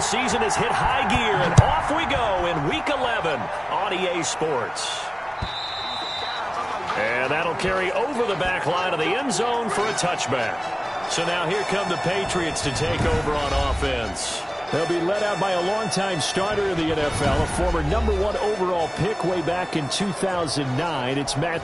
the season has hit high gear, and off we go in Week 11 on EA Sports. And that'll carry over the back line of the end zone for a touchback. So now here come the Patriots to take over on offense. They'll be led out by a longtime starter in the NFL, a former #1 overall pick way back in 2009. It's Matt.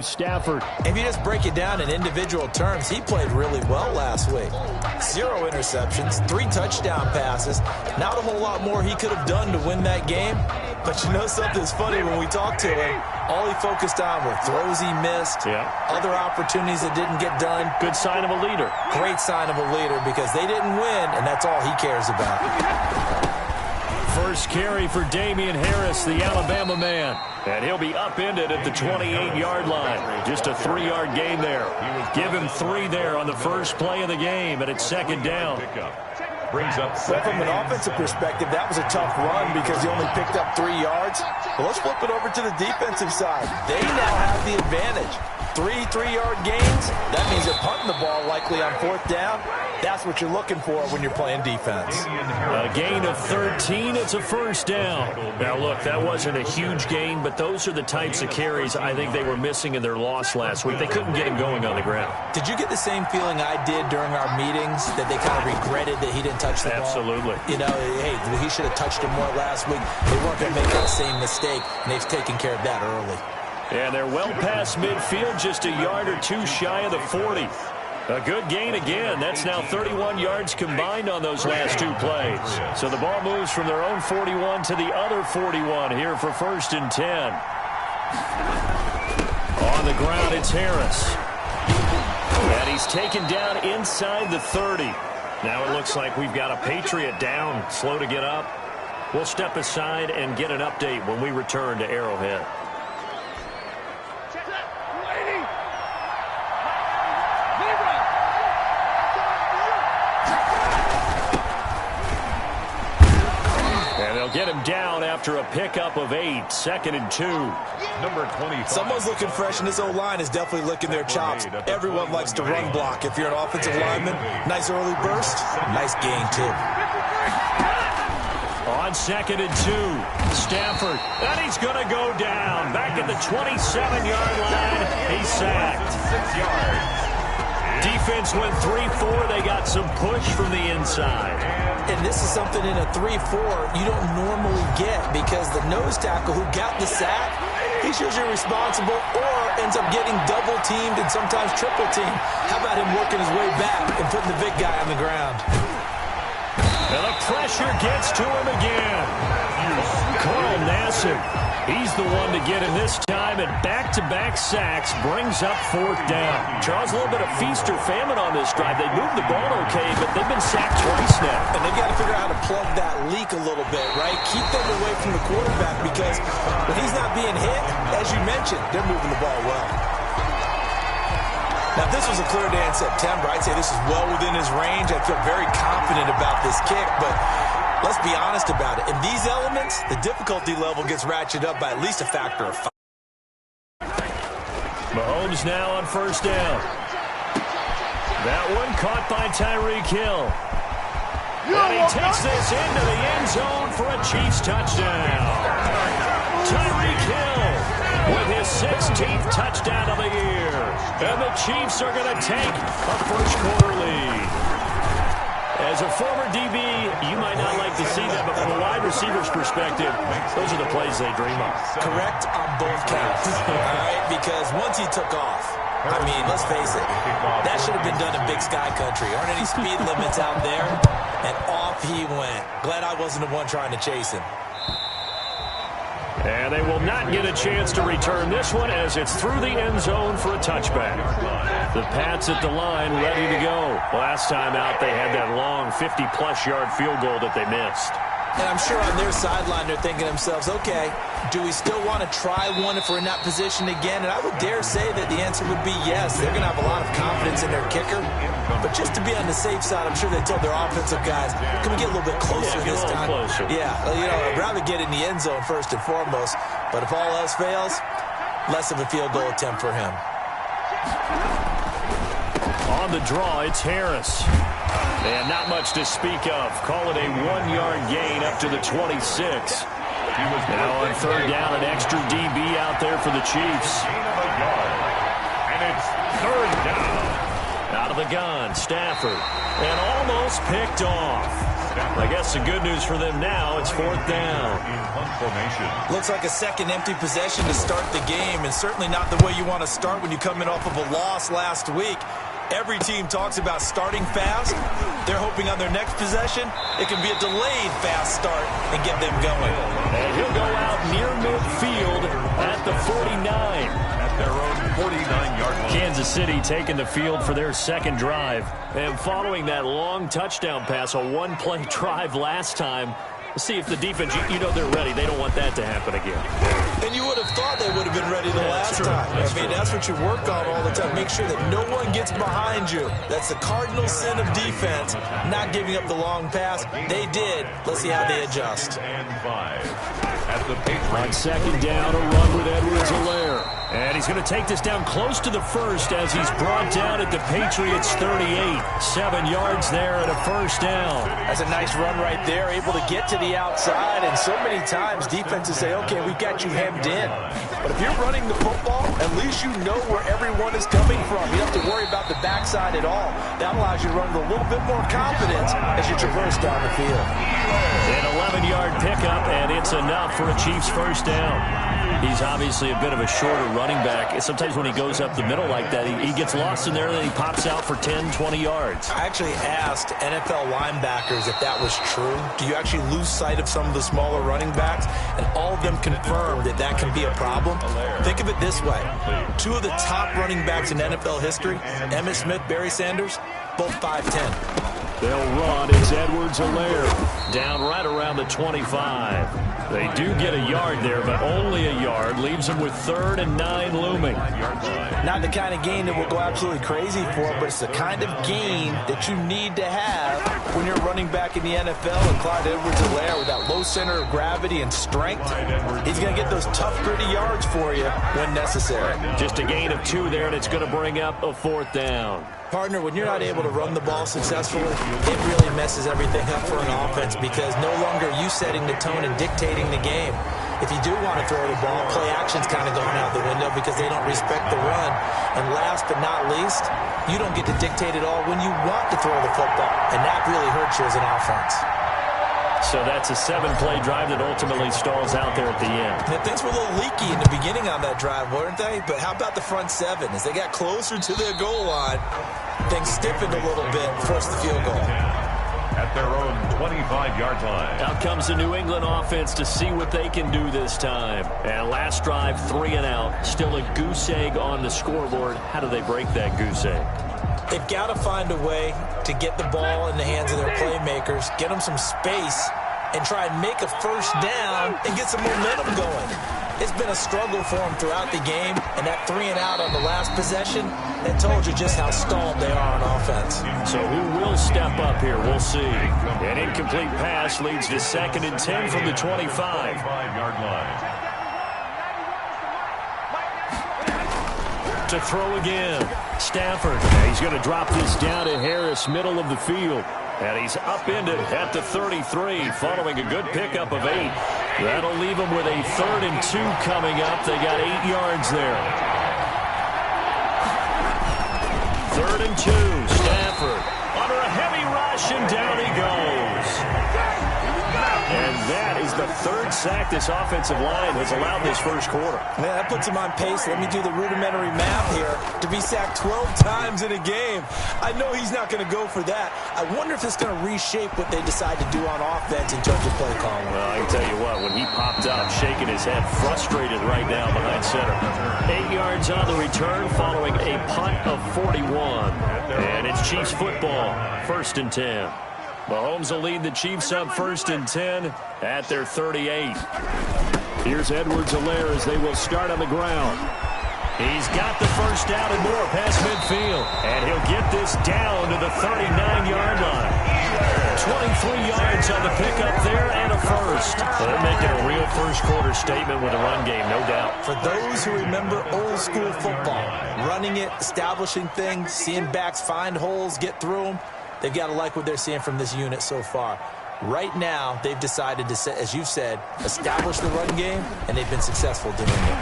Stafford. If you just break it down in individual terms, he played really well last week. 0 interceptions, 3 touchdown passes. Not a whole lot more he could have done to win that game. But you know something's funny, when we talked to him, all he focused on were throws he missed, other opportunities that didn't get done. Good sign of a leader. Great sign of a leader, because they didn't win, and that's all he cares about. First carry for Damian Harris, the Alabama man. And he'll be upended at the 28-yard line. Just a 3-yard gain there. Give him 3 there on the first play of the game, and it's second down. Well, from an offensive perspective, that was a tough run because he only picked up 3 yards. But let's flip it over to the defensive side. They now have the advantage. 3 3-yard gains. That means they're punting the ball likely on 4th down. That's what you're looking for when you're playing defense. A gain of 13. It's a first down. Now, look, that wasn't a huge gain, but those are the types of carries I think they were missing in their loss last week. They couldn't get him going on the ground. Did you get the same feeling I did during our meetings, that they kind of regretted that he didn't touch the ball? Absolutely. You know, hey, he should have touched him more last week. They weren't going to make that same mistake, and they've taken care of that early. And they're well past midfield, just a yard or 2 shy of the 40. A good gain again. That's now 31 yards combined on those last 2 plays. So the ball moves from their own 41 to the other 41 here for 1st and 10. On the ground, it's Harris. And he's taken down inside the 30. Now it looks like we've got a Patriot down, slow to get up. We'll step aside and get an update when we return to Arrowhead. Get him down after a pickup of 8, 2nd and 2. Number 25. Someone's looking fresh, and this O-line is definitely licking their chops. Everyone likes to run block. If you're an offensive lineman, nice early burst, nice gain too. On 2nd and 2, Stafford, and he's going to go down. Back at the 27-yard line, he's sacked. 6 yards. Defense went 3-4. They got some push from the inside. And this is something in a 3-4 you don't normally get, because the nose tackle who got the sack, he's usually responsible or ends up getting double-teamed and sometimes triple-teamed. How about him working his way back and putting the big guy on the ground? And the pressure gets to him again. Carl Nassib, he's the one to get him this time, and back-to-back sacks brings up 4th down. Charles, a little bit of feast or famine on this drive. They moved the ball okay, but they've been sacked twice now. And they've got to figure out how to plug that leak a little bit, right? Keep them away from the quarterback, because when he's not being hit, as you mentioned, they're moving the ball well. Now, if this was a clear day in September, I'd say this is well within his range. I feel very confident about this kick, but let's be honest about it. In these elements, the difficulty level gets ratcheted up by at least a factor of 5. Mahomes now on 1st down. That one caught by Tyreek Hill. And he takes this into the end zone for a Chiefs touchdown. Tyreek Hill with his 16th touchdown of the year. And the Chiefs are going to take a first-quarter lead. As a former DB, you might not like to see that, but from a wide receiver's perspective, those are the plays they dream of. Correct on both counts, all right? Because once he took off, I mean, let's face it, that should have been done in Big Sky Country. Aren't any speed limits out there? And off he went. Glad I wasn't the one trying to chase him. And they will not get a chance to return this one as it's through the end zone for a touchback. The Pats at the line ready to go. Last time out, they had that long 50-plus yard field goal that they missed. And I'm sure on their sideline they're thinking to themselves, okay, do we still want to try one if we're in that position again? And I would dare say that the answer would be yes. They're going to have a lot of confidence in their kicker. But just to be on the safe side, I'm sure they told their offensive guys, can we get a little bit closer this time? Closer. Yeah, I'd rather get in the end zone first and foremost. But if all else fails, less of a field goal attempt for him. On the draw, it's Harris. And not much to speak of. Call it a 1-yard gain up to the 26. Now on third down, an extra DB out there for the Chiefs. And it's third down. Out of the gun, Stafford. And almost picked off. I guess the good news for them now, it's fourth down. Looks like a second empty possession to start the game, and certainly not the way you want to start when you come in off of a loss last week. Every team talks about starting fast. They're hoping on their next possession, it can be a delayed fast start and get them going. And he'll go out near midfield at the 49. At their own 49-yard line. Kansas City taking the field for their second drive. And following that long touchdown pass, a one-play drive last time, see if the defense, you know they're ready. They don't want that to happen again. And you would have thought they would have been ready the last time. I mean, that's what you work on all the time. Make sure that no one gets behind you. That's the cardinal sin of defense, not giving up the long pass. They did. Let's see how they adjust. On second down, a run with Edwards-Helaire. And he's going to take this down close to the first as he's brought down at the Patriots' 38. 7 yards there and a first down. That's a nice run right there, able to get to the outside. And so many times defenses say, okay, we've got you hemmed in. But if you're running the football, at least you know where everyone is coming from. You don't have to worry about the backside at all. That allows you to run with a little bit more confidence as you traverse down the field. An 11-yard pickup, and it's enough for a Chiefs first down. He's obviously a bit of a shorter running back. Sometimes when he goes up the middle like that, he gets lost in there, and then he pops out for 10, 20 yards. I actually asked NFL linebackers if that was true. Do you actually lose sight of some of the smaller running backs? And all of them confirmed that that can be a problem. Think of it this way. 2 of the top running backs in NFL history, Emmitt Smith, Barry Sanders, both 5'10". They'll run. It's Edwards-Helaire down right around the 25. They do get a yard there, but only a yard. Leaves them with 3rd and 9 looming. Not the kind of gain that we'll go absolutely crazy for, but it's the kind of gain that you need to have when you're running back in the NFL. And Clyde Edwards-Helaire, with that low center of gravity and strength, he's going to get those tough, gritty yards for you when necessary. Just a gain of 2 there, and it's going to bring up a 4th down. Partner, when you're not able to run the ball successfully, it really messes everything up for an offense because no longer are you setting the tone and dictating the game. If you do want to throw the ball, play action's kind of going out the window because they don't respect the run. And last but not least, you don't get to dictate it all when you want to throw the football. And that really hurts you as an offense. So that's a 7-play drive that ultimately stalls out there at the end. Now, things were a little leaky in the beginning on that drive, weren't they? But how about the front 7? As they got closer to their goal line, things stiffened a little bit, forced the field goal. At their own 25-yard line. Out comes the New England offense to see what they can do this time. And last drive, 3 and out. Still a goose egg on the scoreboard. How do they break that goose egg? They've got to find a way to get the ball in the hands of their playmakers, get them some space, and try and make a first down and get some momentum going. It's been a struggle for them throughout the game, and that 3 and out on the last possession, that told you just how stalled they are on offense. So who will step up here? We'll see. An incomplete pass leads to 2nd and 10 from the 25. 5-yard line. To throw again. Stafford. He's going to drop this down to Harris, middle of the field. And he's upended at the 33, following a good pickup of 8. That'll leave him with a 3rd and 2 coming up. They got 8 yards there. 3rd and 2. Stafford under a heavy rush, and down he goes. And that is the third sack this offensive line has allowed this first quarter. Man, that puts him on pace. Let me do the rudimentary math here. To be sacked 12 times in a game. I know he's not going to go for that. I wonder if it's going to reshape what they decide to do on offense in terms of play calling. Well, I can tell you what, when he popped up, shaking his head, frustrated right now behind center. 8 yards on the return following a punt of 41. And it's Chiefs football, 1st and 10. Mahomes will lead the Chiefs up 1st and 10 at their 38. Here's Edwards-Helaire as they will start on the ground. He's got the first down and more past midfield. And he'll get this down to the 39-yard line. 23 yards on the pickup there and a first. Well, they're making a real first-quarter statement with a run game, no doubt. For those who remember old-school football, running it, establishing things, seeing backs find holes, get through them, they've got to like what they're seeing from this unit so far. Right now, they've decided to, as you've said, establish the run game, and they've been successful doing it.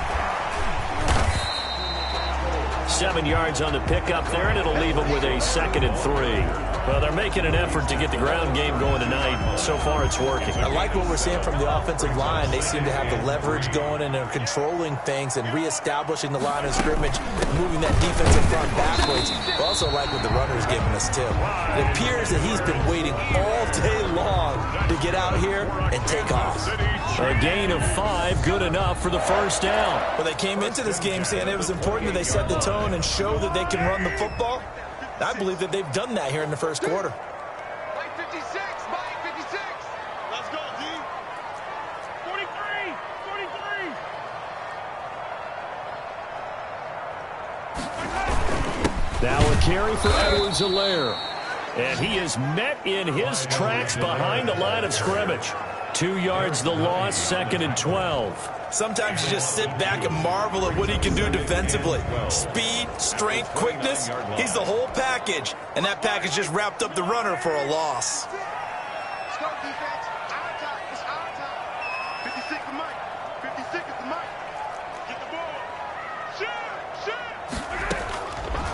7 yards on the pickup there, and it'll leave them with a 2nd and 3. Well, they're making an effort to get the ground game going tonight. So far, it's working. I like what we're seeing from the offensive line. They seem to have the leverage going, and they're controlling things and reestablishing the line of scrimmage, moving that defensive front backwards. I also like what the runner's giving us, too. It appears that he's been waiting all day long to get out here and take off. A gain of 5, good enough for the first down. Well, they came into this game saying it was important that they set the tone and show that they can run the football. I believe that they've done that here in the first quarter. Mike 56, Mike 56. Let's go, D. 43, 43. Now a carry for Edwards-Helaire. And he is met in his tracks behind the line of scrimmage. 2 yards the loss, 2nd and 12. Sometimes you just sit back and marvel at what he can do defensively. Speed, strength, quickness, he's the whole package. And that package just wrapped up the runner for a loss. Let's go, defense. Our time. It's our time. 56 to Mike. 56 is the Mike. Get the ball. Shoot.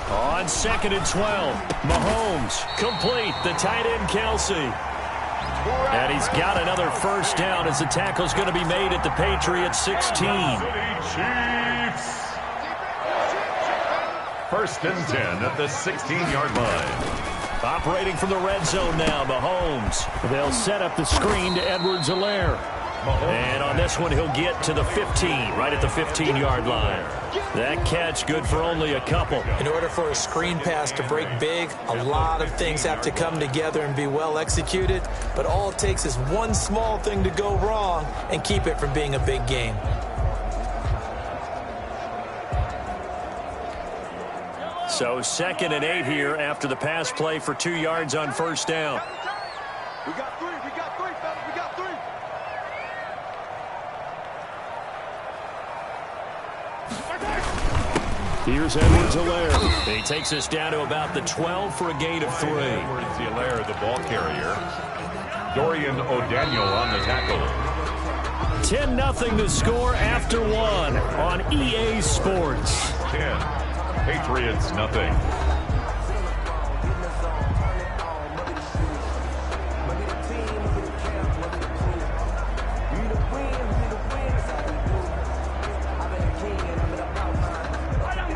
On 2nd and 12, Mahomes complete. The tight end, Kelsey. And he's got another first down as the tackle's going to be made at the Patriots 16. Chiefs. 1st and 10 at the 16-yard line. Operating from the red zone now, Mahomes. They'll set up the screen to Edwards-Helaire. And on this one, he'll get to the 15, right at the 15-yard line. That catch good for only a couple. In order for a screen pass to break big, a lot of things have to come together and be well executed. But all it takes is one small thing to go wrong and keep it from being a big game. So 2nd and 8 here after the pass play for 2 yards on first down. We got 3. We got 3, fellas. We got 3. Here's Edwards-Helaire. He takes us down to about the 12 for a gain of 3. Edwards-Helaire, the ball carrier. Dorian O'Daniel on the tackle. 10-0 to score after 1 on EA Sports. 10. Patriots, nothing.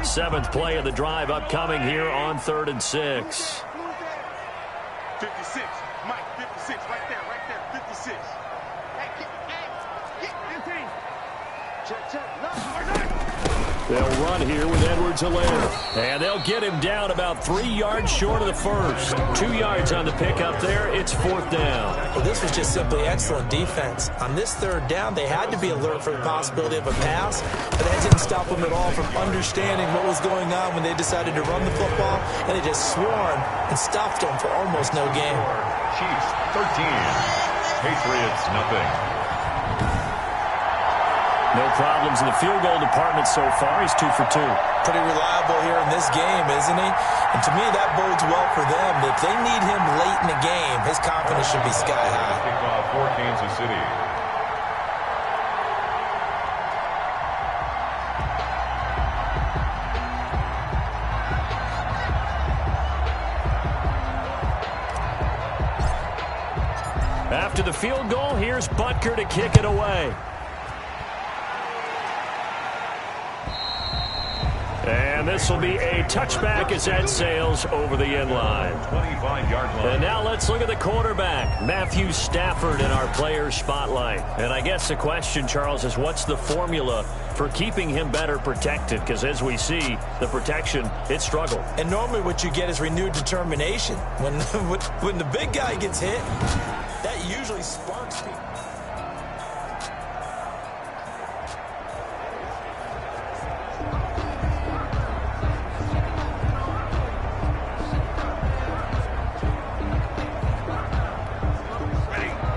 Seventh play of the drive upcoming here on 3rd and 6. 56. Mike, 56. Right there. 56. Hey, get 15. Check. They'll run here with Edwards-Helaire. And they'll get him down about 3 yards short of the first. 2 yards on the pickup there. It's 4th down. Well, this was just simply excellent defense. On this 3rd down, they had to be alert for the possibility of a pass, but that didn't stop them at all from understanding what was going on when they decided to run the football, and they just swarmed and stopped them for almost no gain. Chiefs, 13. Patriots, nothing. No problems in the field goal department so far. He's 2 for 2. Pretty reliable here in this game, isn't he? And to me, that bodes well for them. If they need him late in the game, his confidence should be sky high. Kickoff for Kansas City. After the field goal, here's Butker to kick it away. And this will be a touchback as that sails over the end line. 25-yard line. And now let's look at the quarterback, Matthew Stafford, in our player spotlight. And I guess the question, Charles, is what's the formula for keeping him better protected? Because as we see, the protection, it struggled. And normally what you get is renewed determination. When the big guy gets hit, that usually sparks people.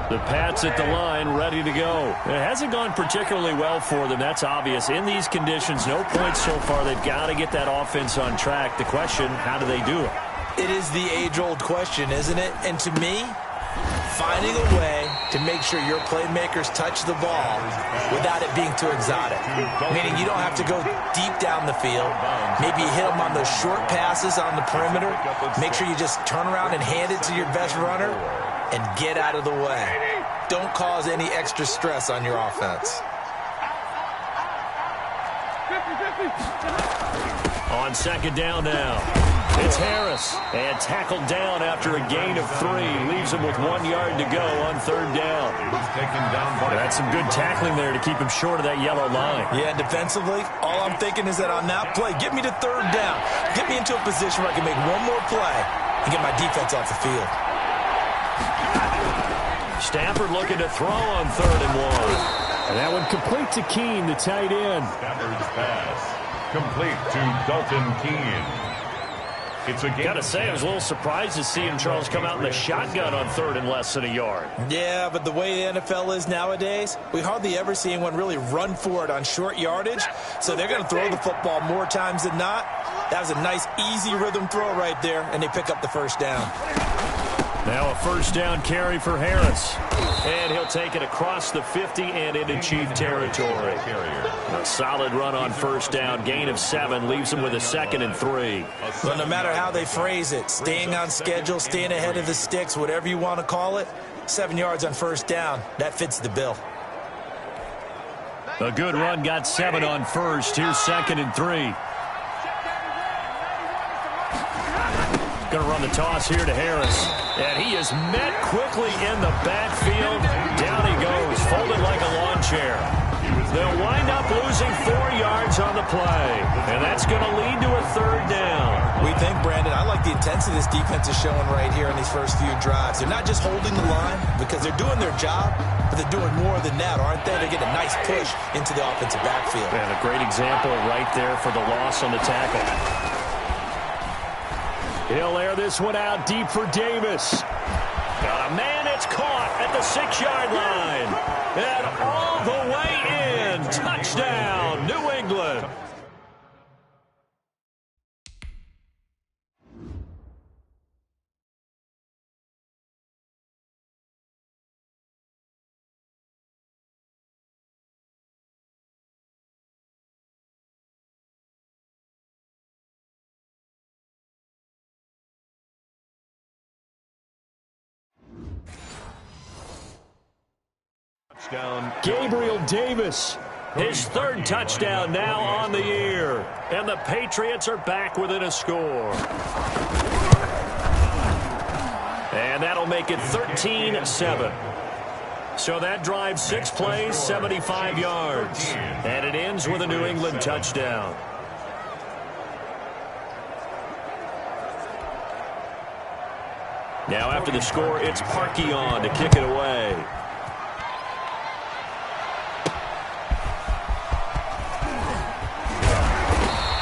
The Pats at the line, ready to go. It hasn't gone particularly well for them. That's obvious. In these conditions, no points so far. They've got to get that offense on track. The question, how do they do it? It is the age-old question, isn't it? And to me, finding a way to make sure your playmakers touch the ball without it being too exotic. Meaning you don't have to go deep down the field. Maybe you hit them on those short passes on the perimeter. Make sure you just turn around and hand it to your best runner and get out of the way. Don't cause any extra stress on your offense. On second down now, it's Harris. And tackled down after a gain of 3. Leaves him with 1 yard to go on third down. Taken down by That's some good tackling there to keep him short of that yellow line. Yeah, defensively, all I'm thinking is that on that play, get me to third down. Get me into a position where I can make one more play and get my defense off the field. Stafford looking to throw on 3rd and 1. And that one complete to Keene, the tight end. Stafford's pass. Complete to Dalton Keene. It's a game. Got to say, I was a little surprised to see him, Charles, come out in the shotgun on 3rd and less than a yard. Yeah, but the way the NFL is nowadays, we hardly ever see anyone really run for it on short yardage. So they're going to throw the football more times than not. That was a nice, easy rhythm throw right there, and they pick up the first down. Now a first down carry for Harris. And he'll take it across the 50 and into Chief territory. A solid run on first down. Gain of 7 leaves him with a 2nd and 3. But no matter how they phrase it, staying on schedule, staying ahead of the sticks, whatever you want to call it, 7 yards on first down, that fits the bill. A good run, got 7 on first. Here's 2nd and 3. Going to run the toss here to Harris. And he is met quickly in the backfield. Down he goes, folded like a lawn chair. They'll wind up losing 4 yards on the play. And that's going to lead to a 3rd down. We think, Brandon, I like the intensity this defense is showing right here in these first few drives. They're not just holding the line because they're doing their job, but they're doing more than that, aren't they? They're getting a nice push into the offensive backfield. And a great example right there for the loss on the tackle. He'll air this one out deep for Davis. Got a man, it's caught at the 6-yard line. And all the way in. Touchdown, New England. Gabriel Davis, his 3rd touchdown now on the year. And the Patriots are back within a score. And that'll make it 13-7. So that drive, 6 plays, 75 yards. And it ends with a New England touchdown. Now after the score, it's Parkey on to kick it away.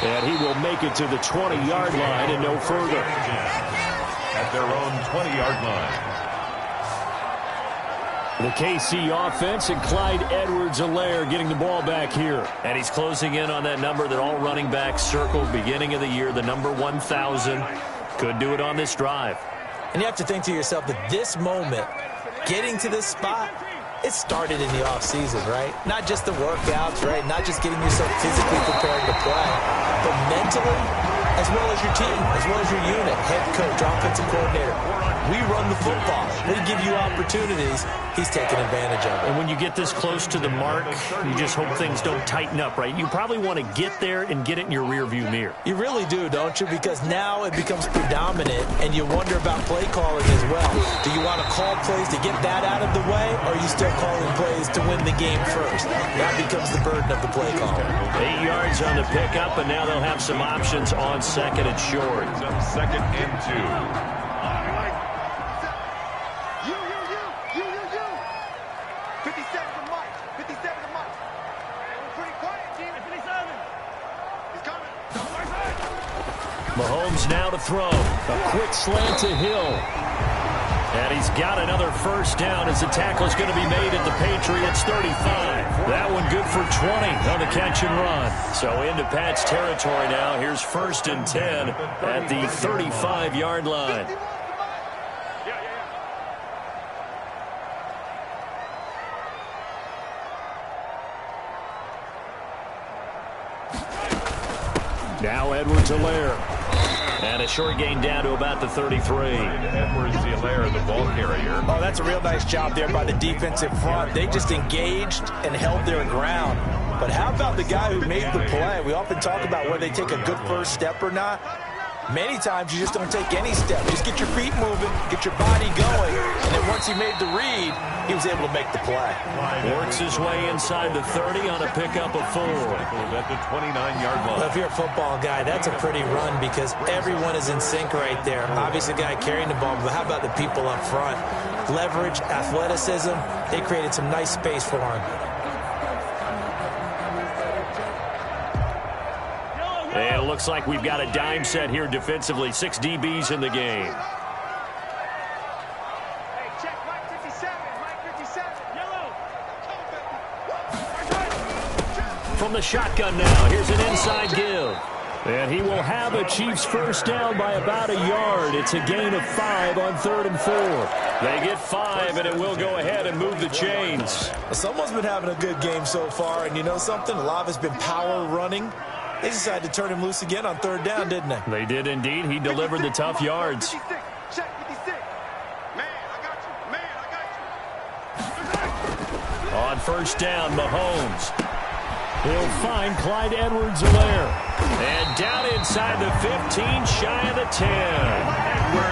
And he will make it to the 20-yard line and no further. At their own 20-yard line. The KC offense and Clyde Edwards-Helaire getting the ball back here. And he's closing in on that number that all running backs circled beginning of the year, the number 1,000. Could do it on this drive. And you have to think to yourself that this moment, getting to this spot, it started in the offseason, right? Not just the workouts, right? Not just getting yourself physically prepared to play, but mentally, as well as your team, as well as your unit, head coach, offensive coordinator. We run the football. We give you opportunities. He's taking advantage of it. And when you get this close to the mark, you just hope things don't tighten up, right? You probably want to get there and get it in your rearview mirror. You really do, don't you? Because now it becomes predominant, and you wonder about play calling as well. Do you want to call plays to get that out of the way, or are you still calling plays to win the game first? That becomes the burden of the play caller. 8 yards on the pickup, and now they'll have some options on second and short. Second and 2. Mahomes now to throw. A quick slant to Hill. And he's got another first down as the tackle is going to be made at the Patriots 35. That one good for 20 on the catch and run. So into Pat's territory now. Here's 1st and 10 at the 35-yard line. Now Edwards-Helaire. And a short gain down to about the 33. Edwards-Helaire, the ball carrier. Oh, that's a real nice job there by the defensive front. They just engaged and held their ground. But how about the guy who made the play? We often talk about whether they take a good first step or not. Many times you just don't take any step. Just get your feet moving, get your body going. And then once he made the read, he was able to make the play. Works his way inside the 30 on a pickup of 4. At the 29-yard line. Well, if you're a football guy, that's a pretty run because everyone is in sync right there. Obviously, the guy carrying the ball, but how about the people up front? Leverage, athleticism, they created some nice space for him. And it looks like we've got a dime set here defensively. 6 DBs in the game. From the shotgun now, here's an inside give. And he will have a Chiefs first down by about a yard. It's a gain of 5 on 3rd and 4. They get 5, and it will go ahead and move the chains. Someone's been having a good game so far, and you know something? A lot of it's been power running. They decided to turn him loose again on 3rd down, didn't they? They did indeed. He delivered the tough yards. On first down, Mahomes. He'll find Clyde Edwards-Helaire. And down inside the 15, shy of the 10.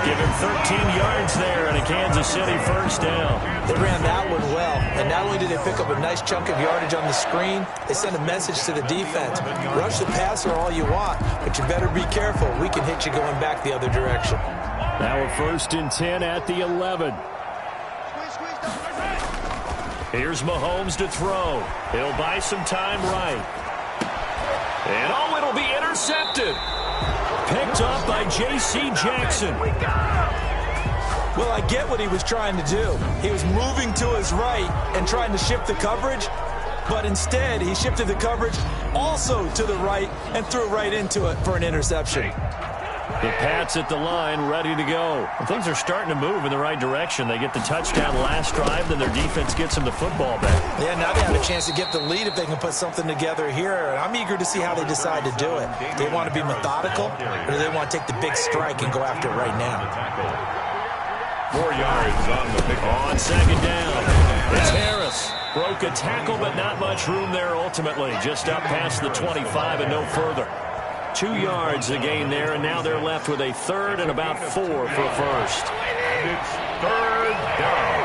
Give him 13 yards there and a Kansas City first down. They ran that one well. And not only did they pick up a nice chunk of yardage on the screen, they sent a message to the defense. Rush the passer all you want, but you better be careful. We can hit you going back the other direction. Now a 1st and 10 at the 11. Here's Mahomes to throw. He'll buy some time right. And oh, it'll be intercepted. Picked up by J.C. Jackson. Well, I get what he was trying to do. He was moving to his right and trying to shift the coverage, but instead he shifted the coverage also to the right and threw right into it for an interception. The Pats at the line, ready to go. And things are starting to move in the right direction. They get the touchdown last drive, then their defense gets them the football back. Yeah, now they have a chance to get the lead if they can put something together here. I'm eager to see how they decide to do it. Do they want to be methodical, or do they want to take the big strike and go after it right now? 4 yards on the pick. On second down, it's Harris. Broke a tackle, but not much room there ultimately. Just up past the 25 and no further. 2 yards a gain there, and now they're left with a 3rd and about 4 for first. It's 3rd down.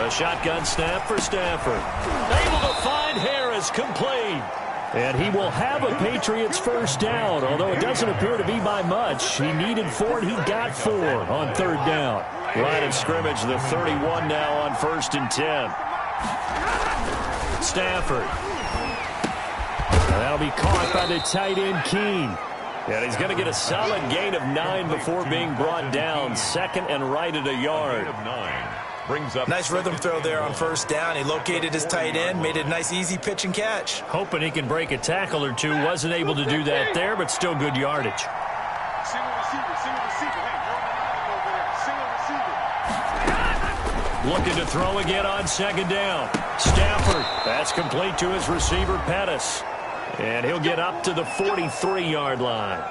A shotgun snap for Stafford. Able to find Harris, complete. And he will have a Patriots first down, although it doesn't appear to be by much. He needed 4, and he got 4 on 3rd down. Line of scrimmage, the 31 now on 1st and 10. Stafford. And that'll be caught by the tight end, Keene. And he's going to get a solid gain of 9 before being brought down. 2nd and right at a yard. Brings up nice rhythm throw there on 1st down. He located his tight end, made it a nice easy pitch and catch. Hoping he can break a tackle or two. Wasn't able to do that there, but still good yardage. Looking to throw again on 2nd down. Stafford. That's complete to his receiver, Pettis. And he'll get up to the 43-yard line.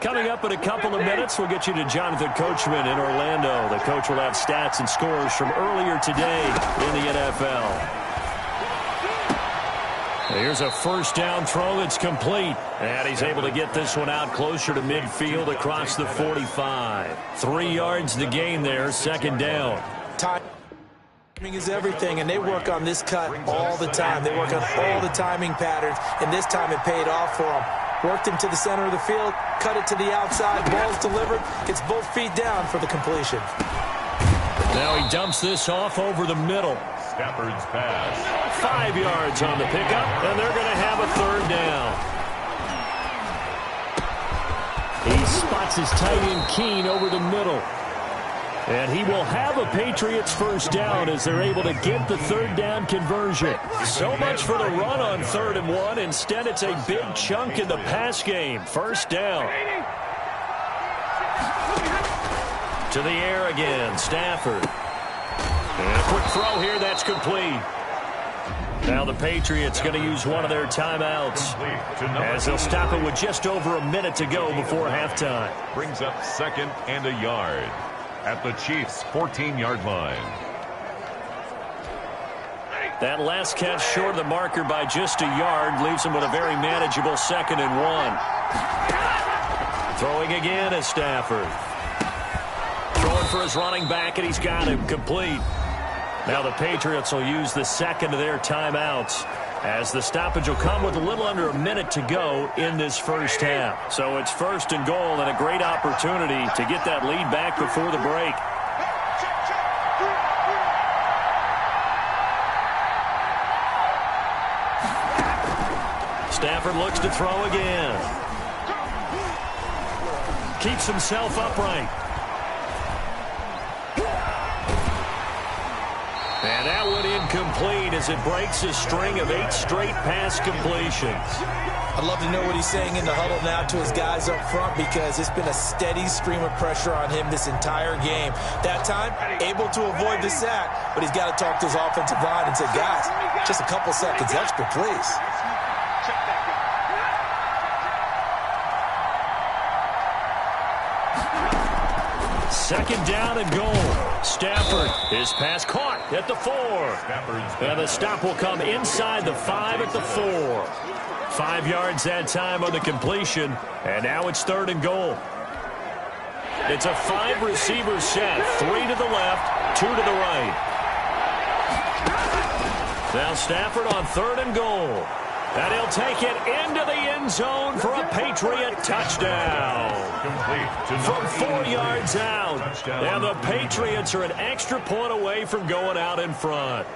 Coming up in a couple of minutes, we'll get you to Jonathan Coachman in Orlando. The coach will have stats and scores from earlier today in the NFL. Here's a first down throw that's complete. And he's able to get this one out closer to midfield across the 45. 3 yards to gain there, second down. Timing is everything, and they work on this cut all the time. They work on all the timing patterns, and this time it paid off for them. Worked him to the center of the field, cut it to the outside, ball's delivered, gets both feet down for the completion. Now he dumps this off over the middle. Stafford's pass. 5 yards on the pickup, and they're going to have a third down. He spots his tight end Keene over the middle. And he will have a Patriots first down as they're able to get the third down conversion. So much for the run on 3rd and 1. Instead, it's a big chunk in the pass game. First down. To the air again, Stafford. And a quick throw here, that's complete. Now the Patriots going to use one of their timeouts as they'll stop it with just over a minute to go before halftime. Brings up 2nd and a yard at the Chiefs' 14-yard line. That last catch short of the marker by just a yard leaves him with a very manageable 2nd and 1. Throwing again is Stafford. Throwing for his running back, and he's got him complete. Now the Patriots will use the second of their timeouts as the stoppage will come with a little under a minute to go in this first half. So it's 1st and goal and a great opportunity to get that lead back before the break. Stafford looks to throw again. Keeps himself upright. And that one incomplete as it breaks a string of 8 straight pass completions. I'd love to know what he's saying in the huddle now to his guys up front, because it's been a steady stream of pressure on him this entire game. That time, able to avoid the sack, but he's got to talk to his offensive line and say, guys, just a couple seconds extra, please. Second down and goal. Stafford, his pass caught at the 4. And the stop will come inside the 5 at the 4. 5 yards that time on the completion, and now it's 3rd and goal. It's a 5-receiver set, 3 to the left, 2 to the right. Now Stafford on 3rd and goal. And he'll take it into the end zone for a Patriot touchdown. From 4 yards out. And the Patriots are an extra point away from going out in front.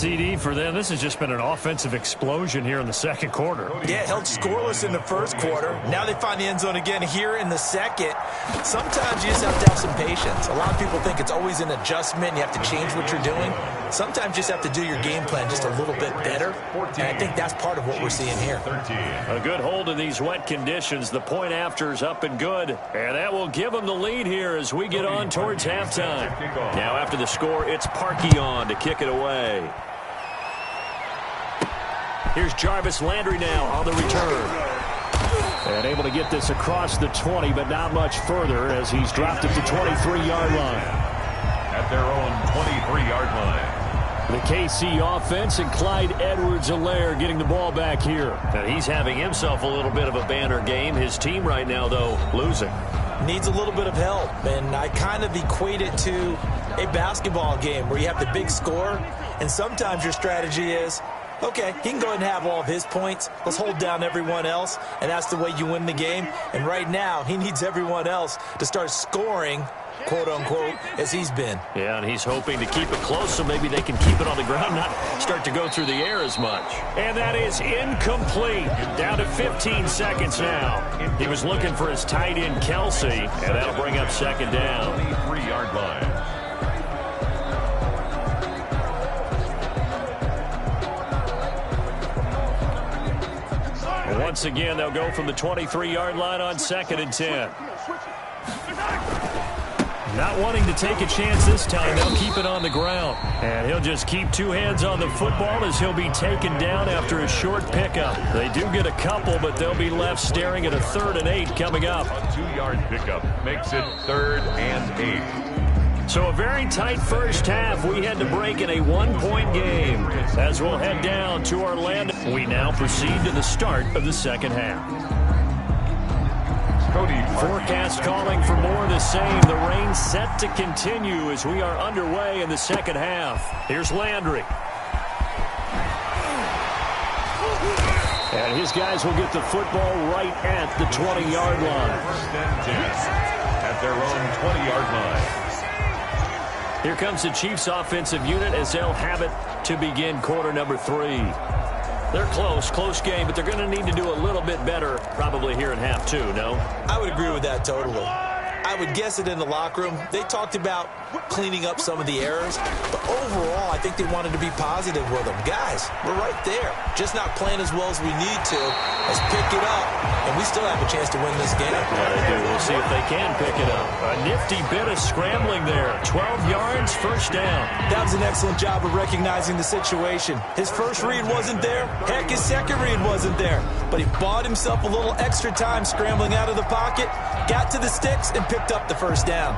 CD for them. This has just been an offensive explosion here in the second quarter. Yeah, held scoreless in the first quarter. Now they find the end zone again here in the second. Sometimes you just have to have some patience. A lot of people think it's always an adjustment. You have to change what you're doing. Sometimes you just have to do your game plan just a little bit better. And I think that's part of what we're seeing here. A good hold in these wet conditions. The point after is up and good. And that will give them the lead here as we get on towards halftime. Now after the score, it's Parkey on to kick it away. Here's Jarvis Landry now on the return. And able to get this across the 20, but not much further as he's dropped at the 23-yard line. At their own 23-yard line. The KC offense and Clyde Edwards-Helaire getting the ball back here. And he's having himself a little bit of a banner game. His team right now, though, losing. Needs a little bit of help, and I kind of equate it to a basketball game where you have the big score, and sometimes your strategy is, okay, he can go ahead and have all of his points. Let's hold down everyone else, and that's the way you win the game. And right now, he needs everyone else to start scoring, quote-unquote, as he's been. Yeah, and he's hoping to keep it close so maybe they can keep it on the ground, not start to go through the air as much. And that is incomplete. Down to 15 seconds now. He was looking for his tight end, Kelsey, and that'll bring up second down. 23-yard line. Once again, they'll go from the 23-yard line on 2nd and 10. Not wanting to take a chance this time, they'll keep it on the ground. And he'll just keep two hands on the football as he'll be taken down after a short pickup. They do get a couple, but they'll be left staring at a 3rd and 8 coming up. A 2-yard pickup makes it 3rd and 8. So a very tight first half. We had to break in a 1-point game. As we'll head down to Orlando, we now proceed to the start of the second half. Forecast calling for more of the same. The rain set to continue as we are underway in the second half. Here's Landry. And his guys will get the football right at the 20-yard line. 1st and 10 at their own 20-yard line. Here comes the Chiefs offensive unit as they'll have it to begin quarter number 3. They're close game, but they're going to need to do a little bit better probably here in half 2, no? I would agree with that totally. I would guess it in the locker room. They talked about cleaning up some of the errors, but overall, I think they wanted to be positive with them. Guys, we're right there. Just not playing as well as we need to. Let's pick it up, and we still have a chance to win this game. Yeah, they do. We'll see if they can pick it up. A nifty bit of scrambling there. 12 yards, first down. That was an excellent job of recognizing the situation. His first read wasn't there. Heck, his second read wasn't there. But he bought himself a little extra time scrambling out of the pocket, got to the sticks, and picked up the first down.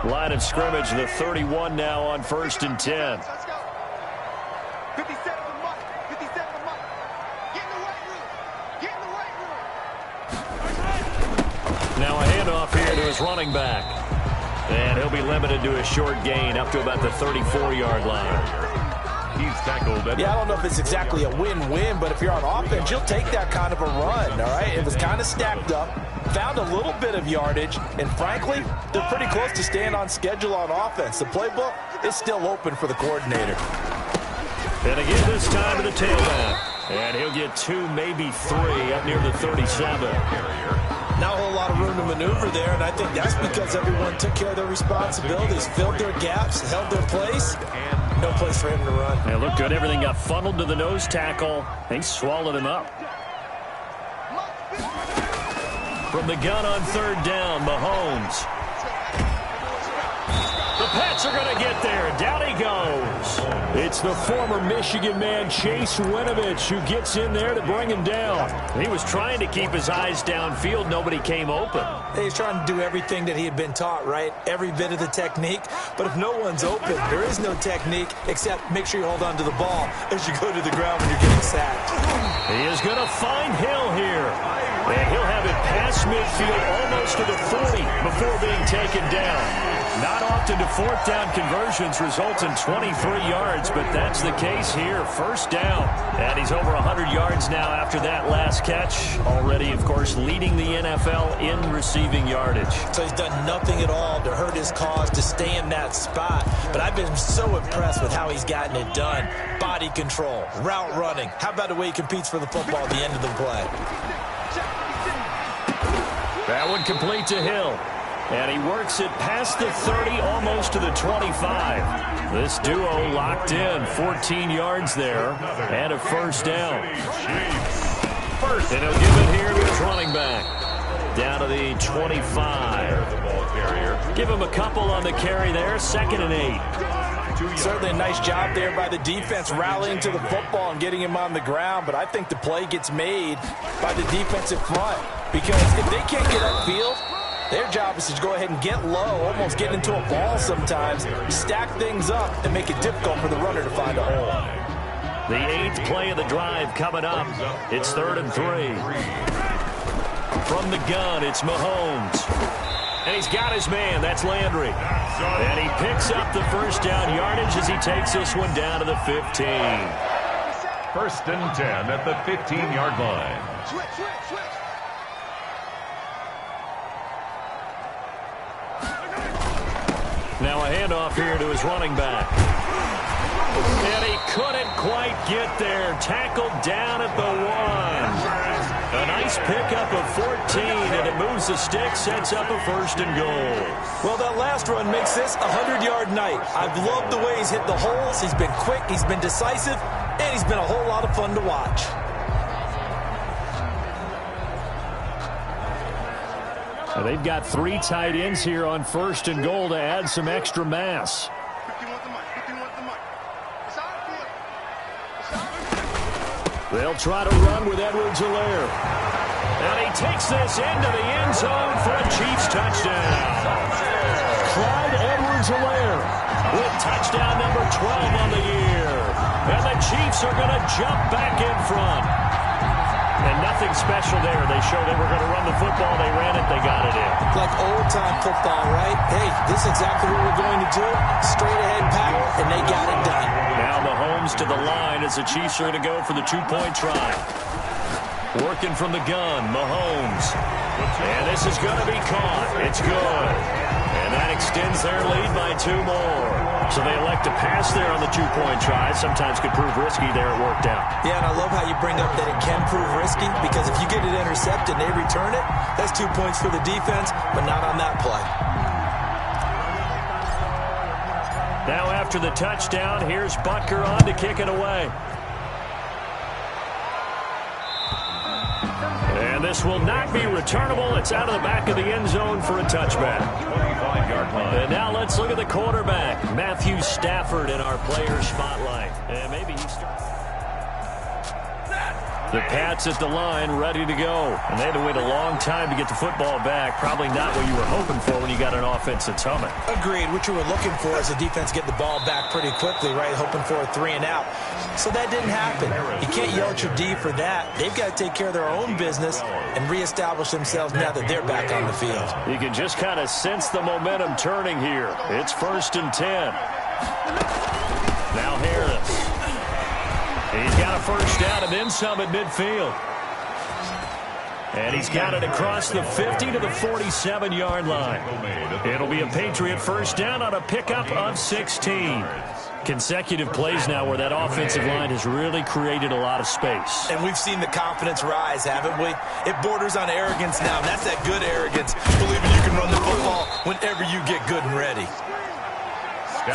Line of scrimmage, the 31 now on 1st and 10. Let's go. 57 for Mike. 57 for Mike. Get in the weight room. Get in the weight room. Now a handoff here to his running back. And he'll be limited to a short gain up to about the 34-yard line. He's tackled. Yeah, I don't know if it's exactly a win-win, but if you're on offense, you'll take that kind of a run, all right? It was kind of stacked up, found a little bit of yardage, and frankly, they're pretty close to staying on schedule on offense. The playbook is still open for the coordinator. And again this time to the tailback. And he'll get 2, maybe 3 up near the 37. Not a whole lot of room to maneuver there, and I think that's because everyone took care of their responsibilities, filled their gaps, held their place. No place for him to run. It looked good. Everything got funneled to the nose tackle. They swallowed him up. From the gun on 3rd down, Mahomes. The Pats are going to get there. Down he goes. It's the former Michigan man, Chase Winovich, who gets in there to bring him down. He was trying to keep his eyes downfield. Nobody came open. He's trying to do everything that he had been taught, right? Every bit of the technique. But if no one's open, there is no technique except make sure you hold on to the ball as you go to the ground when you're getting sacked. He is going to find Hill here. And he'll have it past midfield almost to the 40 before being taken down. Not off often do fourth down conversions result in 23 yards, but that's the case here. First down. And he's over 100 yards now after that last catch. Already, of course, leading the NFL in receiving yardage. So he's done nothing at all to hurt his cause to stay in that spot. But I've been so impressed with how he's gotten it done. Body control, route running. How about the way he competes for the football at the end of the play? That one complete to Hill. And he works it past the 30, almost to the 25. This duo locked in, 14 yards there, and a first down. And he'll give it here to his running back. Down to the 25. Give him a couple on the carry there, 2nd and 8. Certainly a nice job there by the defense rallying to the football and getting him on the ground, but I think the play gets made by the defensive front because if they can't get upfield, their job is to go ahead and get low, almost get into a ball sometimes, stack things up, and make it difficult for the runner to find a hole. The 8th play of the drive coming up. It's 3rd and 3. From the gun, it's Mahomes. And he's got his man. That's Landry. And he picks up the first down yardage as he takes this one down to the 15. 1st and 10 at the 15-yard line. Switch. Now a handoff here to his running back. And he couldn't quite get there. Tackled down at the 1. A nice pickup of 14, and it moves the stick, sets up a 1st and goal. Well, that last run makes this a 100-yard night. I've loved the way he's hit the holes. He's been quick, he's been decisive, and he's been a whole lot of fun to watch. Well, they've got 3 tight ends here on 1st and goal to add some extra mass. 51 the mic. It's out of field. They'll try to run with Edwards-Helaire. And he takes this into the end zone for a Chiefs touchdown. Clyde Edwards-Helaire with touchdown number 12 on the year. And the Chiefs are going to jump back in front. And nothing special there. They showed they were going to run the football. They ran it. They got it in. Like old-time football, right? Hey, this is exactly what we're going to do. Straight-ahead power, and they got it done. Now Mahomes to the line as the Chiefs are going to go for the 2-point try. Working from the gun, Mahomes. And this is going to be caught. It's good. And that extends their lead by 2 more. So they elect to pass there on the 2-point try. Sometimes could prove risky. There it worked out. Yeah, and I love how you bring up that it can prove risky because if you get it intercepted and they return it, that's 2 points for the defense, but not on that play. Now after the touchdown, here's Butker on to kick it away. And this will not be returnable. It's out of the back of the end zone for a touchback. 25-yard line. And now let's look at the quarterback, Matthew Stafford, in our player spotlight. And maybe he starts. The Pats at the line, ready to go. And they had to wait a long time to get the football back. Probably not what you were hoping for when you got an offense that's humming. Agreed. What you were looking for is the defense get the ball back pretty quickly, right? Hoping for a 3 and out. So that didn't happen. You can't yell at your D for that. They've got to take care of their own business and reestablish themselves now that they're back on the field. You can just kind of sense the momentum turning here. It's 1st and 10. Now Harris. He's got a first down and then some at midfield. And he's got it across the 50 to the 47-yard line. It'll be a Patriot first down on a pickup of 16. Consecutive plays now where that offensive line has really created a lot of space. And we've seen the confidence rise, haven't we? It borders on arrogance now. That's that good arrogance, believing you can run the football whenever you get good and ready.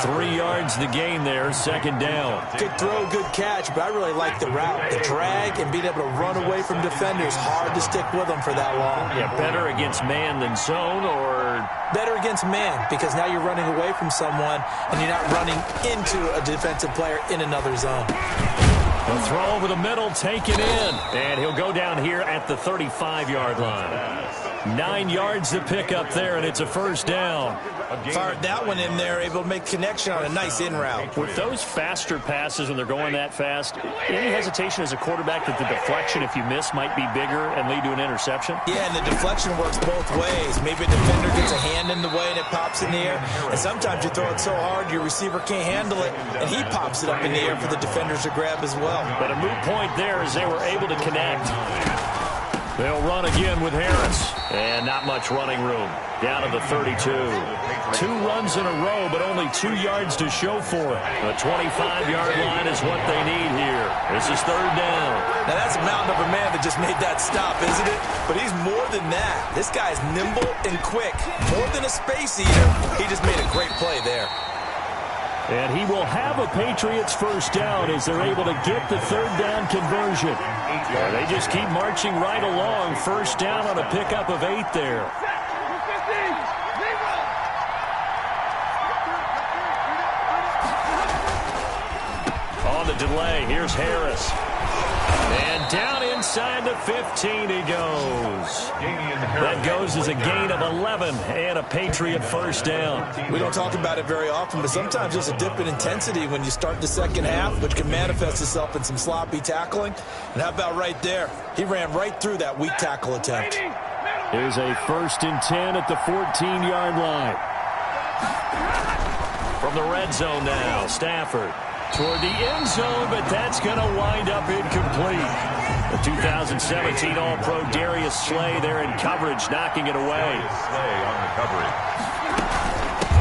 3 yards the gain there, 2nd down. Good throw, good catch, but I really like the route. The drag and being able to run away from defenders. Hard to stick with them for that long. Yeah, better against man than zone, or better against man, because now you're running away from someone and you're not running into a defensive player in another zone. The throw over the middle, taken in. And he'll go down here at the 35-yard line. 9 yards to pick up there, and it's a first down. Fired that one in there, able to make connection on a nice in route. With those faster passes when they're going that fast, any hesitation as a quarterback that the deflection, if you miss, might be bigger and lead to an interception? Yeah, and the deflection works both ways. Maybe a defender gets a hand in the way and it pops in the air. And sometimes you throw it so hard your receiver can't handle it, and he pops it up in the air for the defenders to grab as well. But a moot point there as they were able to connect. They'll run again with Harris. And not much running room. Down to the 32. 2 runs in a row, but only 2 yards to show for it. The 25-yard line is what they need here. This is 3rd down. Now, that's a mountain of a man that just made that stop, isn't it? But he's more than that. This guy's nimble and quick. More than a space eater. He just made a great play there. And he will have a Patriots first down as they're able to get the 3rd down conversion. They just keep marching right along. First down on a pickup of 8 there. On the delay, here's Harris. And down inside the 15 he goes. That goes as a gain of 11 and a Patriot first down. We don't talk about it very often, but sometimes there's a dip in intensity when you start the second half, which can manifest itself in some sloppy tackling. And how about right there? He ran right through that weak tackle attempt. Here's a 1st and 10 at the 14-yard line. From the red zone now, Stafford. Toward the end zone, but that's going to wind up incomplete. The 2017 All-Pro Darius Slay there in coverage, knocking it away. Slay on recovery.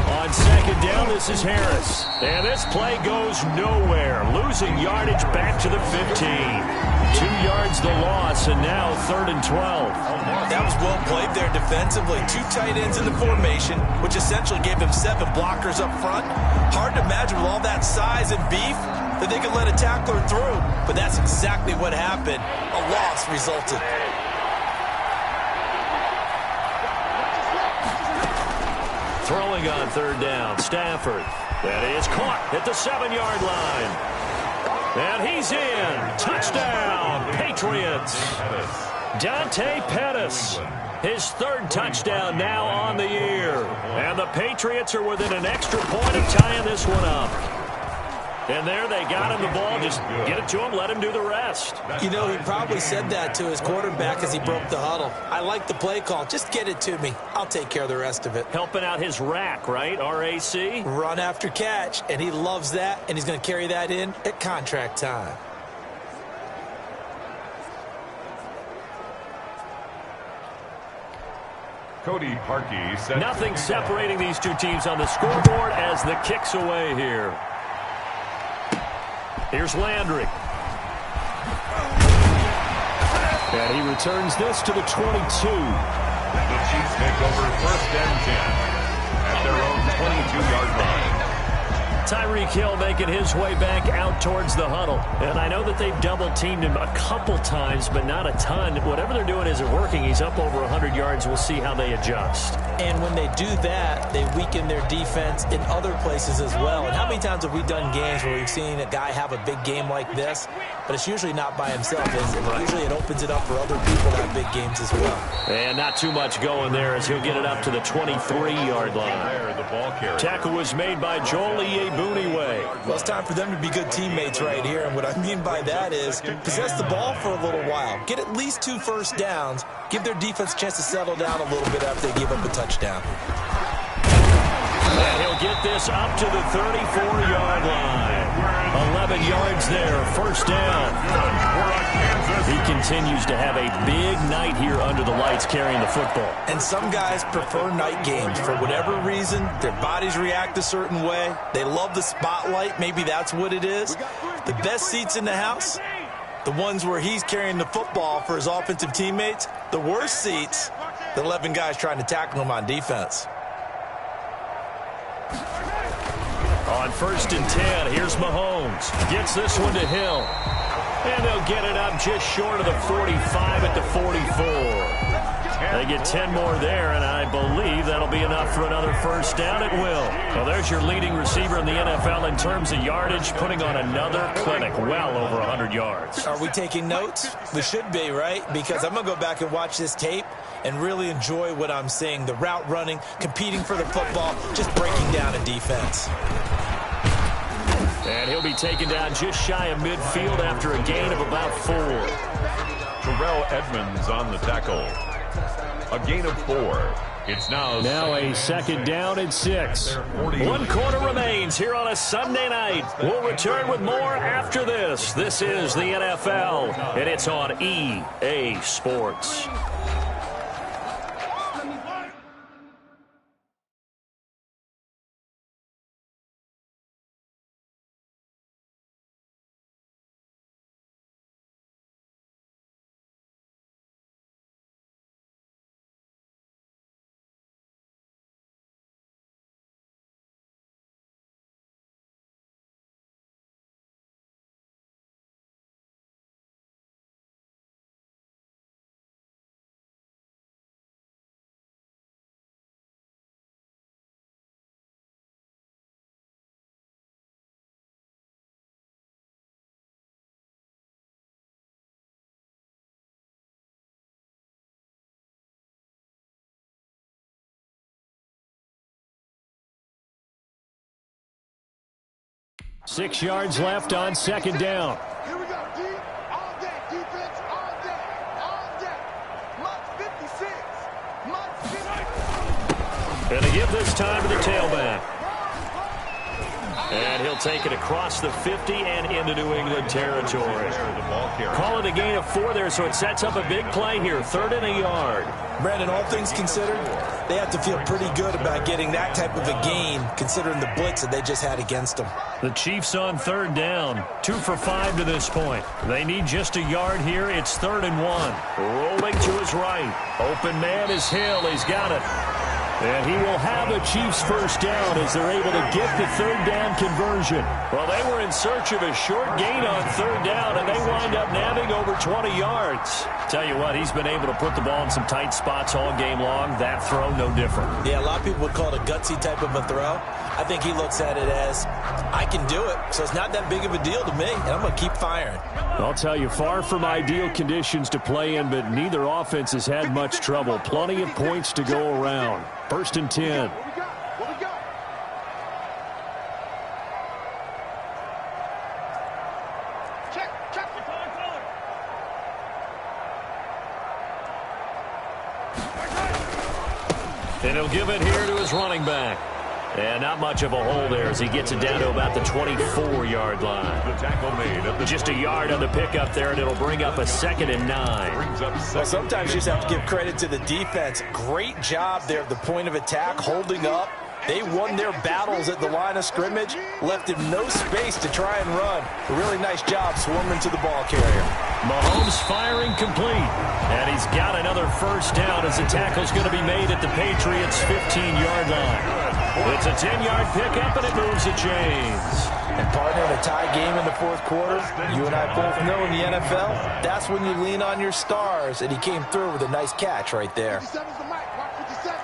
On 2nd down, this is Harris. And this play goes nowhere. Losing yardage back to the 15. 2 yards the loss, and now 3rd and 12. That was well played there defensively. 2 tight ends in the formation, which essentially gave them 7 blockers up front. Hard to imagine with all that size and beef that they could let a tackler through. But that's exactly what happened. A loss resulted. Throwing on 3rd down, Stafford. That is caught at the 7-yard line. And he's in. Touchdown, Patriots. Dante Pettis. His 3rd touchdown now on the year. And the Patriots are within an extra point of tying this one up. And there they got him the ball. Just get it to him, let him do the rest. You know, he probably said that to his quarterback as he broke the huddle. I like the play call. Just get it to me. I'll take care of the rest of it. Helping out his rack, right? RAC? Run after catch, and he loves that, and he's going to carry that in at contract time. Cody Parkey set. Nothing separating these 2 teams on the scoreboard as the kick's away here. Here's Landry. And he returns this to the 22. The Chiefs take over 1st and 10 at their own 22-yard line. Tyreek Hill making his way back out towards the huddle. And I know that they've double-teamed him a couple times, but not a ton. Whatever they're doing isn't working. He's up over 100 yards. We'll see how they adjust. And when they do that, they weaken their defense in other places as well. And how many times have we done games where we've seen a guy have a big game like this, but it's usually not by himself, is it? Usually it opens it up for other people to have big games as well. And not too much going there as he'll get it up to the 23-yard line. Tackle was made by Joel Iyiegbuniwe. Well, it's time for them to be good teammates right here. And what I mean by that is possess the ball for a little while. Get at least 2 first downs. Give their defense a chance to settle down a little bit after they give up a touchdown. And he'll get this up to the 34-yard line. 11 yards there, first down. He continues to have a big night here under the lights carrying the football. And some guys prefer night games. For whatever reason, their bodies react a certain way. They love the spotlight. Maybe that's what it is. The best seats in the house, the ones where he's carrying the football for his offensive teammates. The worst seats, the 11 guys trying to tackle him on defense. On 1st and 10, here's Mahomes. Gets this one to Hill. And they'll get it up just short of the 45 at the 44. They get 10 more there, and I believe that'll be enough for another first down. It will. Well, there's your leading receiver in the NFL in terms of yardage, putting on another clinic, well over 100 yards. Are we taking notes? We should be, right? Because I'm going to go back and watch this tape. and really enjoy what I'm seeing. The route running, competing for the football, just breaking down a defense. And he'll be taken down just shy of midfield after a gain of about 4. Terrell Edmonds on the tackle. A gain of 4. It's now a second down and 6. 1 quarter remains here on a Sunday night. We'll return with more after this. This is the NFL, and it's on EA Sports. Six yards left on second down. Here we go, D. All day, defense, all day, all day. Much 56, much 50. And they give this time to the tailback. And he'll take it across the 50 and into New England territory. Call it a gain of 4 there, so it sets up a big play here. 3rd and a yard. Brandon, all things considered, they have to feel pretty good about getting that type of a gain, considering the blitz that they just had against them. The Chiefs on 3rd down. 2 for 5 to this point. They need just a yard here. It's 3rd and 1. Rolling to his right. Open man is Hill. He's got it. And he will have a Chiefs first down as they're able to get the 3rd down conversion. Well, they were in search of a short gain on 3rd down, and they wind up nabbing over 20 yards. Tell you what, he's been able to put the ball in some tight spots all game long. That throw, no different. Yeah, a lot of people would call it a gutsy type of a throw. I think he looks at it as, I can do it, so it's not that big of a deal to me, and I'm going to keep firing. I'll tell you, far from ideal conditions to play in, but neither offense has had much trouble. Plenty of points to go around. 1st and 10. What we got? Check. And he'll give it here to his running back. And not much of a hole there as he gets it down to about the 24-yard line. The tackle made at the Just a yard on the pickup there, and it'll bring up a 2nd and 9. Well, sometimes you just have to give credit to the defense. Great job there at the point of attack, holding up. They won their battles at the line of scrimmage, left him no space to try and run. A really nice job swarming to the ball carrier. Mahomes firing complete. And he's got another first down as the tackle's going to be made at the Patriots' 15-yard line. It's a 10-yard pickup, and it moves the chains. And partner, in a tie game in the 4th quarter, you and I both know in the NFL, that's when you lean on your stars, and he came through with a nice catch right there. 57's the mic. Mark 57.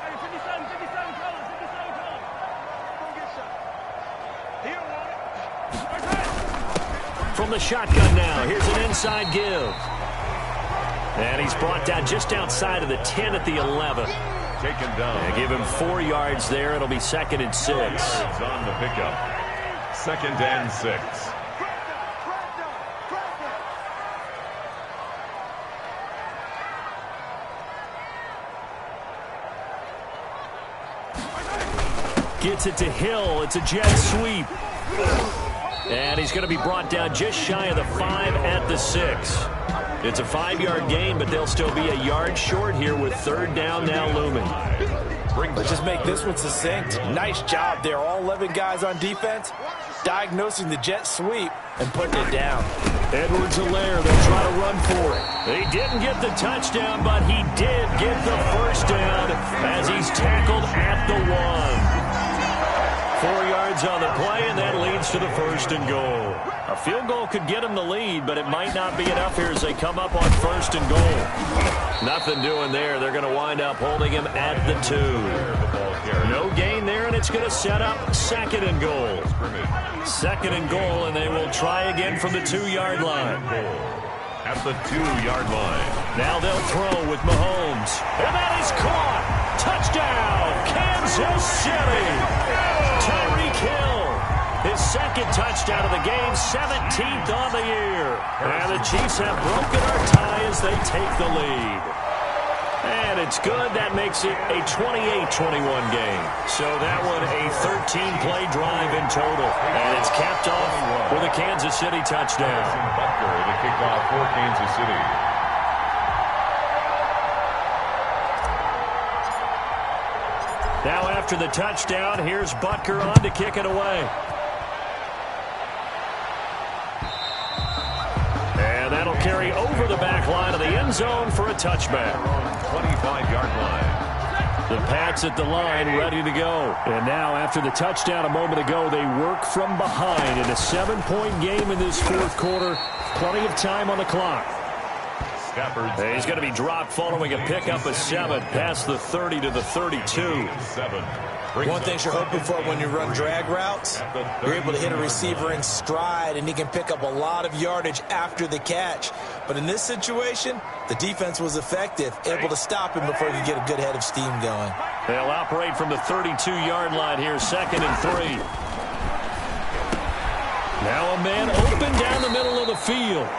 Hey, 57, colors. Go get shot. He don't want it. From the shotgun now, here's an inside give. And he's brought down just outside of the 10 at the 11. taken down. They give him 4 yards there. It'll be 2nd and 6. Yards on the pickup. 2nd and 6. Gets it to Hill. It's a jet sweep. And he's going to be brought down just shy of the 5 at the 6. It's a 5-yard gain, but they'll still be a yard short here with 3rd down now looming. Let's just make this one succinct. Nice job there. All 11 guys on defense diagnosing the jet sweep and putting it down. Edwards-Helaire, they'll try to run for it. He didn't get the touchdown, but he did get the first down as he's tackled at the 1. 4 yards on the play, and that leads to the 1st and goal. A field goal could get him the lead, but it might not be enough here as they come up on 1st and goal. Nothing doing there. They're going to wind up holding him at the 2. No gain there, and it's going to set up 2nd and goal. 2nd and goal, and they will try again from the 2-yard line. at the 2-yard line. Now they'll throw with Mahomes. And that is caught. Touchdown, Kansas City. Tyreek Hill, his second touchdown of the game, 17th on the year. And the Chiefs have broken our tie as they take the lead. And it's good. That makes it a 28-21 game. So that one a 13-play drive in total. And it's capped off with a Kansas City touchdown. Butker to kick off for Kansas City. Now after the touchdown, here's Butker on to kick it away. And that'll carry over the back line of the end zone for a touchback. 25-yard line. The Pats at the line ready to go. And now after the touchdown a moment ago, they work from behind in a 7-point game in this fourth quarter. Plenty of time on the clock. He's going to be dropped following a pickup of 7 past the 30 to the 32. One thing you're hoping for when you run drag routes, you're able to hit a receiver in stride, and he can pick up a lot of yardage after the catch. But in this situation, the defense was effective, able to stop him before he could get a good head of steam going. They'll operate from the 32-yard line here, 2nd and 3. Now a man open down the middle of the field.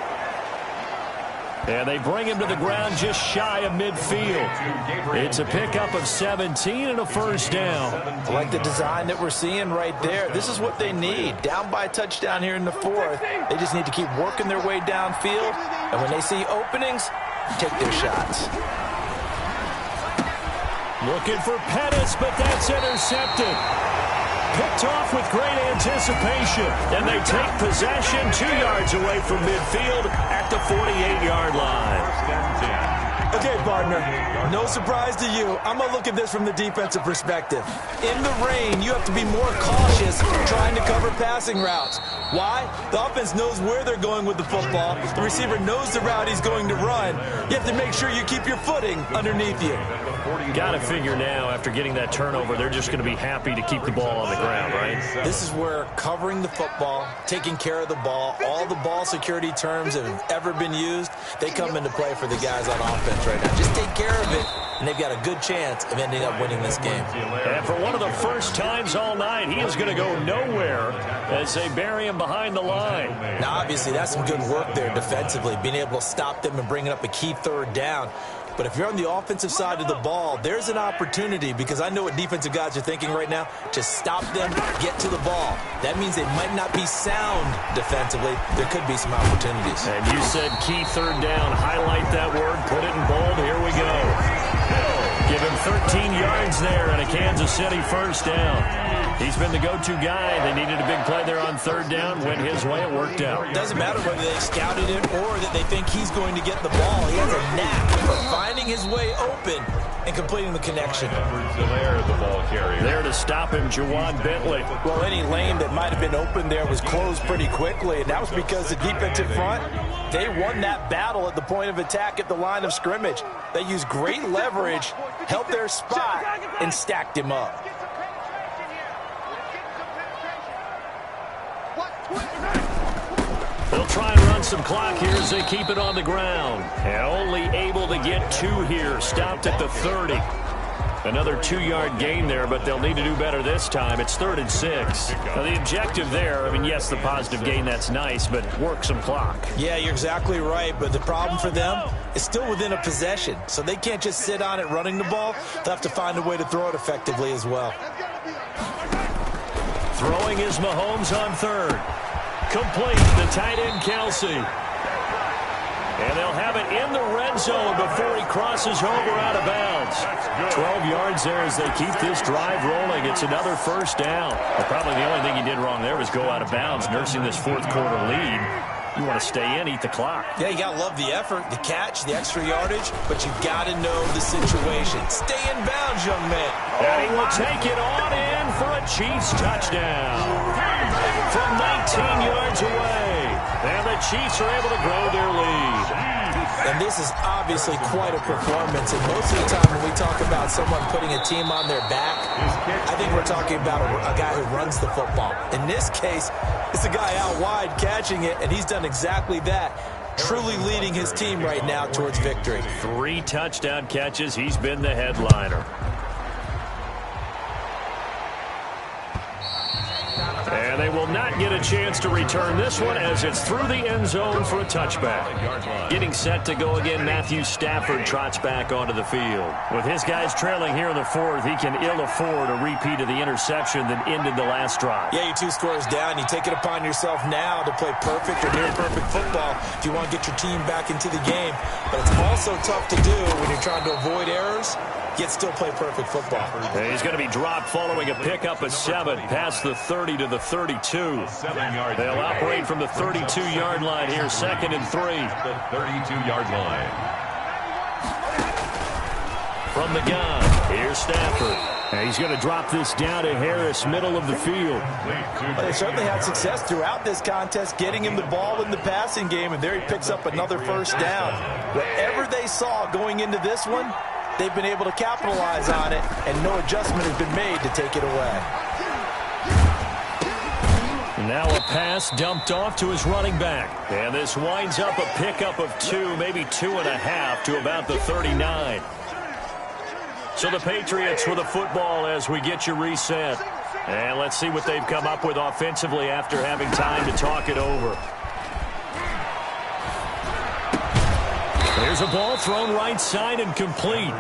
And they bring him to the ground just shy of midfield. It's a pickup of 17 and a first down. I like the design that we're seeing right there. This is what they need. Down by a touchdown here in the fourth. They just need to keep working their way downfield. And when they see openings, take their shots. Looking for Pettis, but that's intercepted. Picked off with great anticipation. And they take possession 2 yards away from midfield at the 48-yard line. Okay, partner, no surprise to you. I'm going to look at this from the defensive perspective. In the rain, you have to be more cautious trying to cover passing routes. Why? The offense knows where they're going with the football. The receiver knows the route he's going to run. You have to make sure you keep your footing underneath you. Got to figure now, after getting that turnover, they're just going to be happy to keep the ball on the ground, right? This is where covering the football, taking care of the ball, all the ball security terms that have ever been used, they come into play for the guys on offense right now. Just take care of it, and they've got a good chance of ending up winning this game. And for one of the first times all night, he is going to go nowhere as they bury him behind the line. Now, obviously, that's some good work there defensively, being able to stop them and bringing up a key third down. But if you're on the offensive side of the ball, there's an opportunity, because I know what defensive guys are thinking right now. Just stop them, get to the ball. That means they might not be sound defensively. There could be some opportunities. And you said key third down. Highlight that word. Put it in bold. Here we go. Give him 13 yards there and a Kansas City first down. He's been the go-to guy. They needed a big play there on third down. Went his way. It worked out. Doesn't matter whether they scouted it or that they think he's going to get the ball. He has a knack for finding his way open and completing the connection. The ball carrier. There to stop him, Juwan Bentley. Well, any lane that might have been open there was closed pretty quickly, and that was because the defensive front, they won that battle at the point of attack at the line of scrimmage. They used great leverage, held their spot, and stacked him up. They'll try and run some clock here as they keep it on the ground. And only able to get 2 here. Stopped at the 30. Another 2-yard gain there, but they'll need to do better this time. It's 3rd and 6. Now, the objective there, I mean, yes, the positive gain, that's nice, but work some clock. Yeah, you're exactly right, but the problem for them is still within a possession, so they can't just sit on it running the ball. They'll have to find a way to throw it effectively as well. Throwing is Mahomes on 3rd. Complete, the tight end, Kelsey. And they'll have it in the red zone before he crosses over out of bounds. 12 yards there as they keep this drive rolling. It's another first down. Well, probably the only thing he did wrong there was go out of bounds, nursing this fourth quarter lead. You want to stay in, eat the clock. Yeah, you got to love the effort, the catch, the extra yardage, but you got to know the situation. Stay in bounds, young man. And he will take it on in for a Chiefs touchdown. From 19 yards away. And the Chiefs are able to grow their lead. And this is obviously quite a performance. And most of the time when we talk about someone putting a team on their back, I think we're talking about a guy who runs the football. In this case, it's a guy out wide catching it, and he's done exactly that. truly leading his team right now towards victory. 3 touchdown catches. He's been the headliner. And they will not get a chance to return this one as it's through the end zone for a touchback. Getting set to go again, Matthew Stafford trots back onto the field. With his guys trailing here in the 4th, he can ill afford a repeat of the interception that ended the last drive. Yeah, you're 2 scores down. You take it upon yourself now to play perfect or near-perfect football if you want to get your team back into the game. But it's also tough to do when you're trying to avoid errors, yet still play perfect football. And he's going to be dropped following a pickup of 7 past the 30 to the 32. They'll operate from the 32-yard line here, 2nd and 3. The 32-yard line. From the gun, here's Stafford. And he's going to drop this down to Harris, middle of the field. Well, they certainly had success throughout this contest, getting him the ball in the passing game, and there he picks up another first down. Whatever they saw going into this one, they've been able to capitalize on it, and no adjustment has been made to take it away. Now a pass dumped off to his running back. And this winds up a pickup of 2, maybe 2.5 to about the 39. So the Patriots with the football as we get you reset. And let's see what they've come up with offensively after having time to talk it over. There's a ball thrown right side and complete.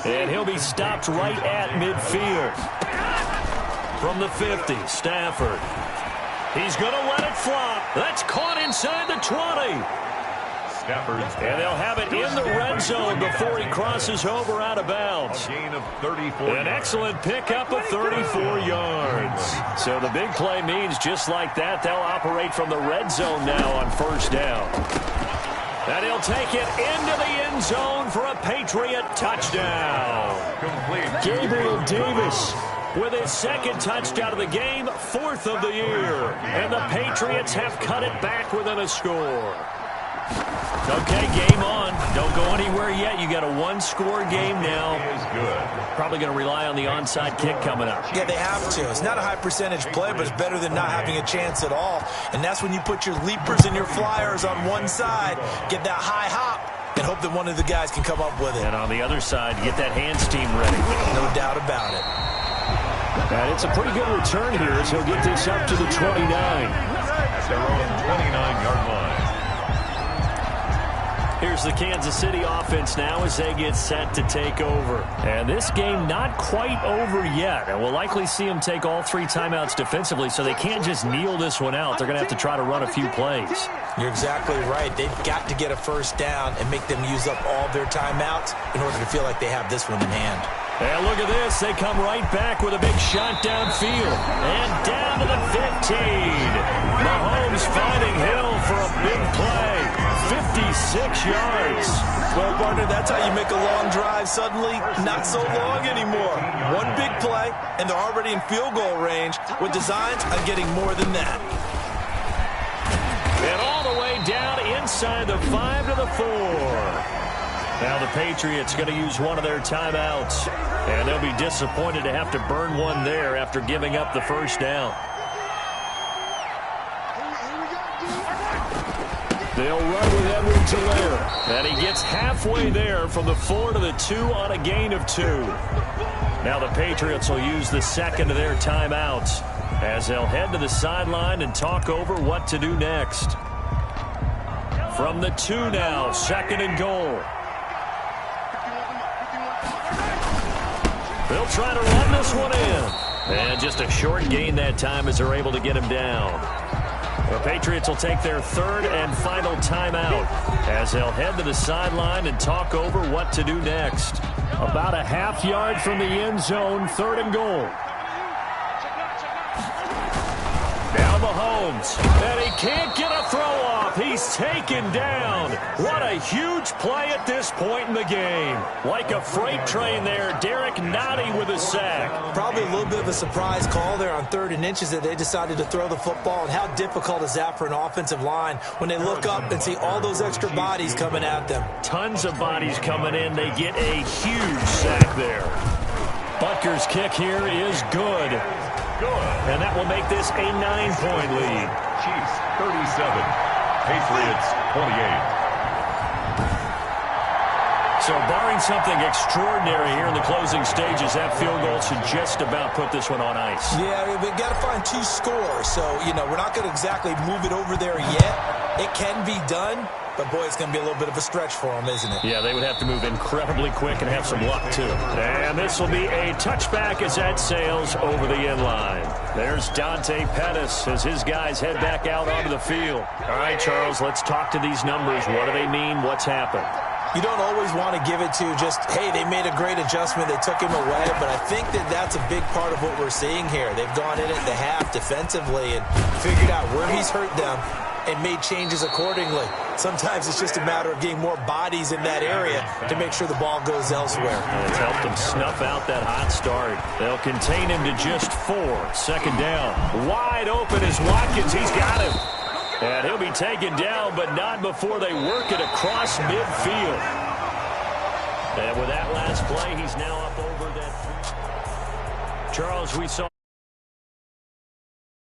And he'll be stopped right at midfield. From the 50, Stafford. He's going to let it flop. That's caught inside the 20. And they'll have it in the red zone before he crosses over out of bounds. A gain of 34. An excellent pickup of 34 yards. So the big play means just like that, they'll operate from the red zone now on first down. And he'll take it into the end zone for a Patriot touchdown. Complete. Gabriel Davis with his 2nd touchdown of the game, 4th of the year. And the Patriots have cut it back within a score. Okay, game on. Don't go anywhere yet. You got a 1-score game now. Is good. Probably going to rely on the onside kick coming up. Yeah, they have to. It's not a high-percentage play, but it's better than not having a chance at all. And that's when you put your leapers and your flyers on one side, get that high hop, and hope that one of the guys can come up with it. And on the other side, get that hands team ready. No doubt about it. And it's a pretty good return here as he'll get this up to the 29. At their own 29-yard line. Here's the Kansas City offense now as they get set to take over. And this game not quite over yet. And we'll likely see them take all 3 timeouts defensively, so they can't just kneel this one out. They're going to have to try to run a few plays. You're exactly right. They've got to get a first down and make them use up all their timeouts in order to feel like they have this one in hand. And look at this. They come right back with a big shot downfield. And down to the 15. Mahomes finding Hill for a big play. 56 yards. Well, partner, that's how you make a long drive suddenly not so long anymore. One big play, and they're already in field goal range with designs on getting more than that. And all the way down inside the 5 to the 4. Now the Patriots going to use one of their timeouts. And they'll be disappointed to have to burn one there after giving up the first down. They'll run with Edwards-Helaire. And he gets halfway there from the 4 to the 2 on a gain of 2. Now the Patriots will use the 2nd of their timeouts as they'll head to the sideline and talk over what to do next. From the 2 now, 2nd and goal. They'll try to run this one in. And just a short gain that time as they're able to get him down. The Patriots will take their 3rd and final timeout as they'll head to the sideline and talk over what to do next. About a half yard from the end zone, 3rd and goal. Now Mahomes, and he can't get a throw off. He's taken down. What a huge play at this point in the game. Like a freight train there, Derek Nottie with a sack. Probably a little bit of a surprise call there on 3rd and inches that they decided to throw the football. And how difficult is that for an offensive line when they look up and see all those extra bodies coming at them? Tons of bodies coming in. They get a huge sack there. Butker's kick here is good. And that will make this a 9-point lead. Chiefs 37, Patriots 28. So barring something extraordinary here in the closing stages, that field goal should just about put this one on ice. Yeah, we've got to find 2 scores. So, we're not going to exactly move it over there yet. It can be done, but, boy, it's going to be a little bit of a stretch for them, isn't it? Yeah, they would have to move incredibly quick and have some luck, too. And this will be a touchback as that sails over the end line. There's Dante Pettis as his guys head back out onto the field. All right, Charles, let's talk to these numbers. What do they mean? What's happened? You don't always want to give it to just, hey, they made a great adjustment, they took him away, but I think that's a big part of what we're seeing here. They've gone in at the half defensively and figured out where he's hurt them and made changes accordingly. Sometimes it's just a matter of getting more bodies in that area to make sure the ball goes elsewhere. And it's helped them snuff out that hot start. They'll contain him to just 4. Second down. Wide open is Watkins. He's got him. And he'll be taken down, but not before they work it across midfield. And with that last play, he's now up over that. Charles, we saw